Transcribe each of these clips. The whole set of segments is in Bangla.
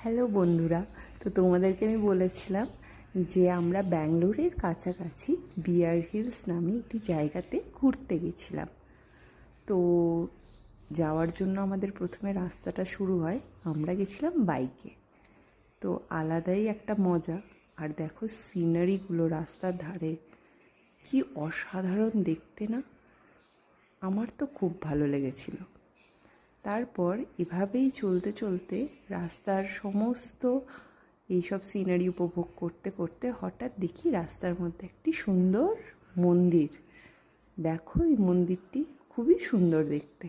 হ্যালো বন্ধুরা, তো তোমাদেরকে আমি বলেছিলাম যে আমরা ব্যাঙ্গালোরের কাছাকাছি বিয়ার হিলস নামে একটি জায়গাতে ঘুরতে গেছিলাম। তো যাওয়ার জন্য আমাদের প্রথমে রাস্তাটা শুরু হয়, আমরা গেছিলাম বাইকে। তো আলাদাই একটা মজা। আর দেখো সিনারিগুলো রাস্তার ধারে কি অসাধারণ দেখতে না, আমার তো খুব ভালো লেগেছিল। তারপর এভাবেই চলতে চলতে রাস্তার সমস্ত এইসব সিনারি উপভোগ করতে করতে হঠাৎ দেখি রাস্তার মধ্যে একটি সুন্দর মন্দির। দেখো এই মন্দিরটি খুবই সুন্দর দেখতে।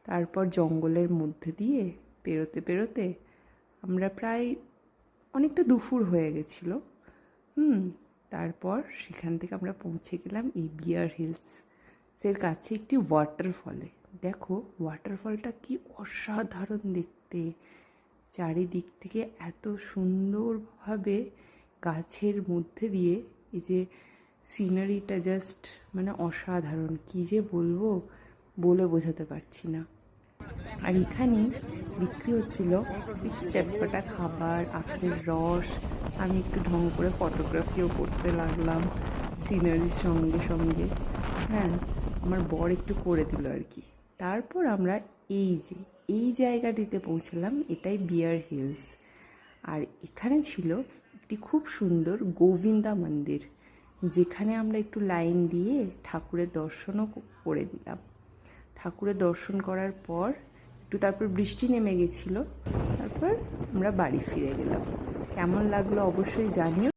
তারপর জঙ্গলের মধ্যে দিয়ে পেরোতে পেরোতে আমরা প্রায় অনেকটা দুপুর হয়ে গেছিল। তারপর সেখান থেকে আমরা পৌঁছে গেলাম এই বিয়ার হিলসের কাছে একটি ওয়াটারফলে। দেখো ওয়াটারফলটা কি অসাধারণ দেখতে, চারিদিক থেকে এত সুন্দরভাবে গাছের মধ্যে দিয়ে এই যে সিনারিটা জাস্ট মানে অসাধারণ, কি যে বলবো, বলে বোঝাতে পারছি না। আর এখানে বিক্রি হচ্ছিল কিছু চটপটা খাবার, আখের রস। আমি একটু ঢং করে ফটোগ্রাফিও করতে লাগলাম সিনারির সঙ্গে সঙ্গে। হ্যাঁ, আমার বর একটু করে দিল আর কি। তারপর আমরা এই জায়গাটিতে পৌঁছলাম, এটাই বিয়ার হিলস। আর এখানে ছিল একটি খুব সুন্দর গোবিন্দা মন্দির, যেখানে আমরা একটু লাইন দিয়ে ঠাকুরের দর্শনও করে দিলাম। ঠাকুরের দর্শন করার পর তারপর বৃষ্টি নেমে গেছিলো। তারপর আমরা বাড়ি ফিরে গেলাম। কেমন লাগলো অবশ্যই জানিও।